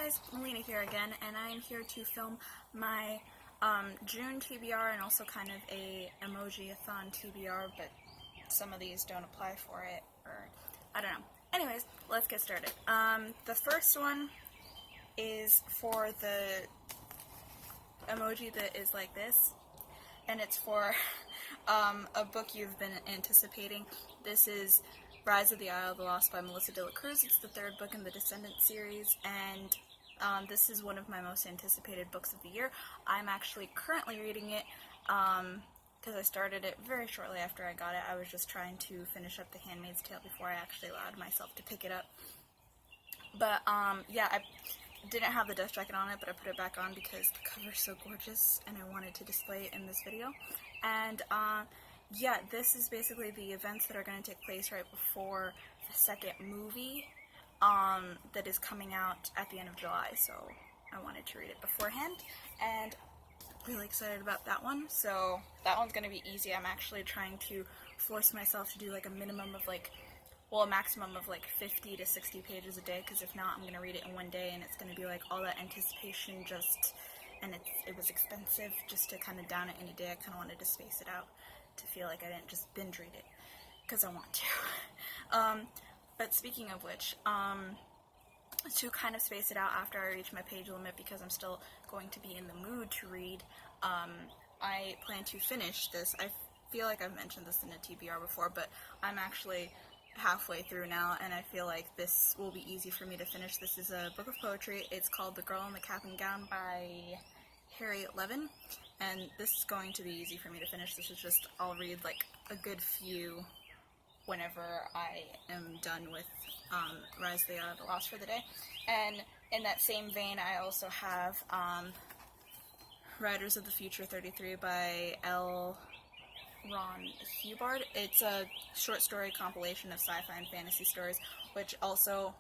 guys, Melina here again, and I am here to film my June TBR and also kind of a Emojiathon TBR, but some of these don't apply for it, or I don't know. Anyways, let's get started. The first one is for the emoji that is like this, and it's for a book you've been anticipating. This is Rise of the Isle of the Lost by Melissa de la Cruz. It's the third book in the Descendants series, and this is one of my most anticipated books of the year. I'm actually currently reading it because I started it very shortly after I got it. I was just trying to finish up The Handmaid's Tale before I actually allowed myself to pick it up. But yeah, I didn't have the dust jacket on it, but I put it back on because the cover is so gorgeous and I wanted to display it in this video. And yeah, this is basically the events that are going to take place right before the second movie that is coming out at the end of July, so I wanted to read it beforehand, and really excited about that one. So that one's going to be easy. I'm actually trying to force myself to do like a minimum of a maximum of 50 to 60 pages a day, because if not, I'm going to read it in one day, and it's going to be like all that anticipation and it was expensive just to kind of down it in a day. I kind of wanted to space it out to feel like I didn't just binge read it, because I want to. But speaking of which, to kind of space it out after I reach my page limit, because I'm still going to be in the mood to read, I plan to finish this. I feel like I've mentioned this in a TBR before, but I'm actually halfway through now, and I feel like this will be easy for me to finish. This is a book of poetry. It's called The Girl in the Cap and Gown by Harriet Levin, and this is going to be easy for me to finish. This is just, I'll read like a good few whenever I am done with Rise of the Isle of the Lost for the day. And in that same vein, I also have Riders of the Future 33 by L. Ron Hubbard. It's a short story compilation of sci-fi and fantasy stories, which also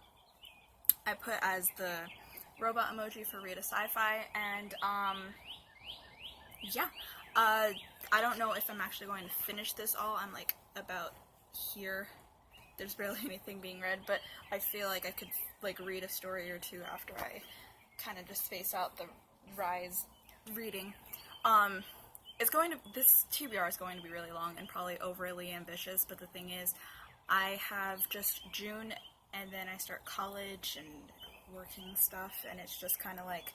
I put as the robot emoji for Read a Sci-Fi, and yeah, I don't know if I'm actually going to finish this all. I'm like about here. There's barely anything being read, but I feel like I could like read a story or two after I kind of just space out the Rise reading. This TBR is going to be really long and probably overly ambitious, but the thing is, I have just June, and then I start college and working stuff, and it's just kind of like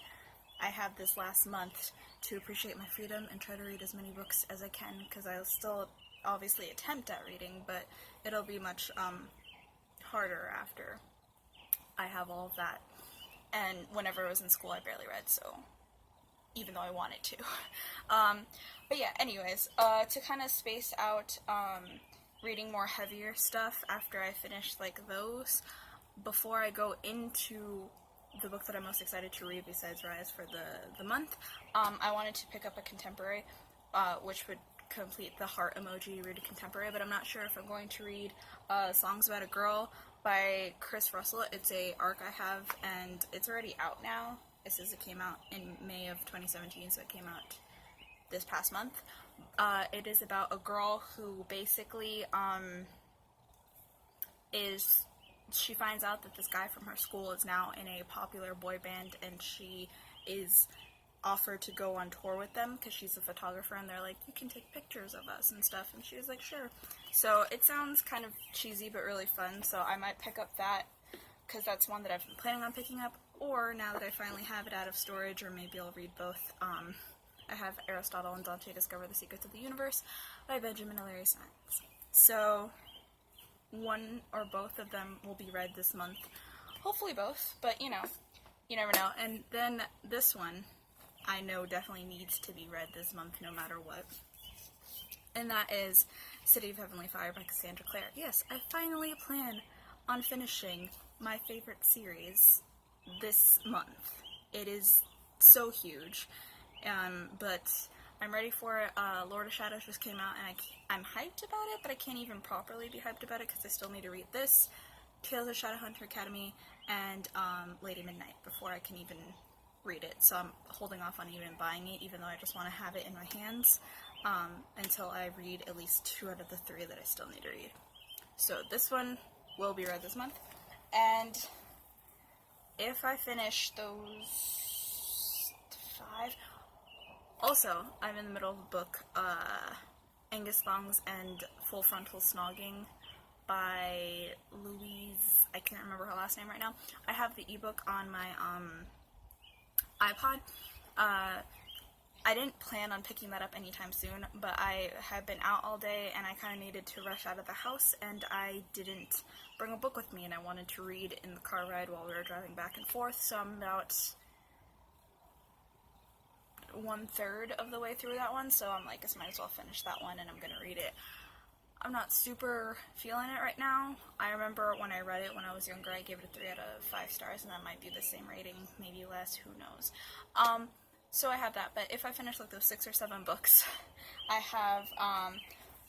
I have this last month to appreciate my freedom and try to read as many books as I can, because I'll still obviously attempt at reading, but it'll be much harder after I have all of that. And whenever I was in school, I barely read, so even though I wanted to. But yeah, anyways, to kind of space out reading more heavier stuff after I finish like those, before I go into the book that I'm most excited to read besides Rise for the month, I wanted to pick up a contemporary, which would complete the heart emoji, read a contemporary, but I'm not sure if I'm going to read Songs About a Girl by Chris Russell. It's a arc I have, and it's already out now. It says it came out in May of 2017, so it came out this past month. It is about a girl who basically she finds out that this guy from her school is now in a popular boy band, and she is offered to go on tour with them because she's a photographer, and they're like, you can take pictures of us and stuff, and she was like, sure. So it sounds kind of cheesy but really fun, so I might pick up that because that's one that I've been planning on picking up, or now that I finally have it out of storage, or maybe I'll read both. I have Aristotle and Dante Discover the Secrets of the Universe by Benjamin Hilary Sands. So one or both of them will be read this month. Hopefully both, but you know, you never know. And then this one, I know definitely needs to be read this month no matter what. And that is City of Heavenly Fire by Cassandra Clare. Yes, I finally plan on finishing my favorite series this month. It is so huge, but I'm ready for it. Lord of Shadows just came out, and I'm hyped about it, but I can't even properly be hyped about it because I still need to read this, Tales of Shadowhunter Academy, and Lady Midnight before I can even read it. So I'm holding off on even buying it, even though I just want to have it in my hands until I read at least 2 out of the 3 that I still need to read. So this one will be read this month, and if I finish those 5... Also, I'm in the middle of a book, Angus Thongs and Full Frontal Snogging by Louise, I can't remember her last name right now. I have the ebook on my iPod. I didn't plan on picking that up anytime soon, but I had been out all day and I kind of needed to rush out of the house, and I didn't bring a book with me, and I wanted to read in the car ride while we were driving back and forth, so I'm about 1/3 of the way through that one, so I'm like, I might as well finish that one and I'm gonna read it. I'm not super feeling it right now. I remember when I read it when I was younger, I gave it a 3 out of 5 stars, and that might be the same rating, maybe less, who knows. So I have that, but if I finish like those 6 or 7 books, I have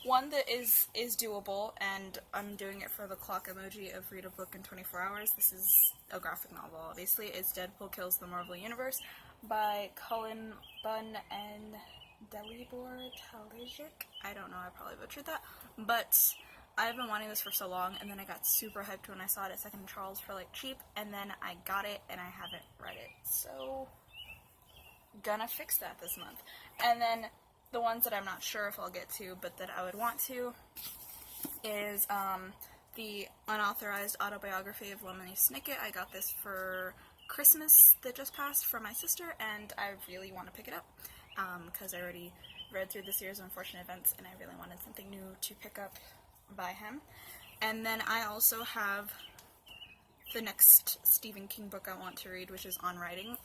one that is doable, and I'm doing it for the clock emoji of read a book in 24 hours. This is a graphic novel, obviously. It's Deadpool Kills the Marvel Universe by Cullen Bunn and Dalibor Talijic. I don't know, I probably butchered that, but I've been wanting this for so long, and then I got super hyped when I saw it at Second Charles for like cheap, and then I got it and I haven't read it, so gonna fix that this month. And then the ones that I'm not sure if I'll get to, but that I would want to, is the unauthorized autobiography of Lemony Snicket. I got this for Christmas that just passed from my sister, and I really want to pick it up, because I already read through the series of Unfortunate Events, and I really wanted something new to pick up by him. And then I also have the next Stephen King book I want to read, which is On Writing.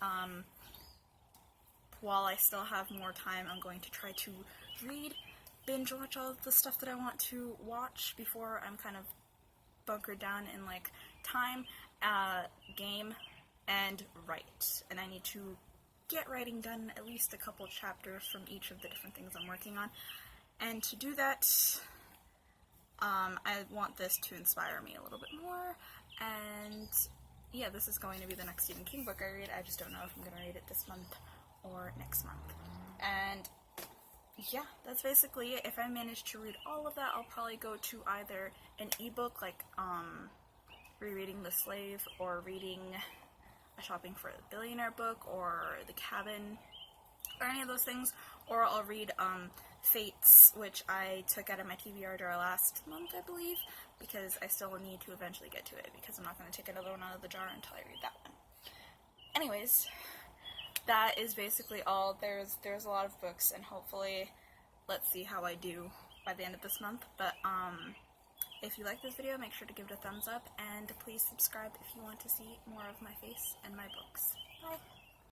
While I still have more time, I'm going to try to binge watch all of the stuff that I want to watch before I'm kind of bunkered down in like time, game, and write. And I need to get writing done, at least a couple chapters from each of the different things I'm working on. And to do that, I want this to inspire me a little bit more, and yeah, this is going to be the next Stephen King book I read. I just don't know if I'm going to read it this month or next month. And yeah, that's basically it. If I manage to read all of that, I'll probably go to either an ebook, like rereading The Slave, or reading a Shopping for a Billionaire book, or The Cabin, or any of those things, or I'll read Fates, which I took out of my TBR jar last month, I believe, because I still need to eventually get to it, because I'm not going to take another one out of the jar until I read that one. Anyways, that is basically all. There's a lot of books, and hopefully, let's see how I do by the end of this month, but if you like this video, make sure to give it a thumbs up, and please subscribe if you want to see more of my face and my books. Bye!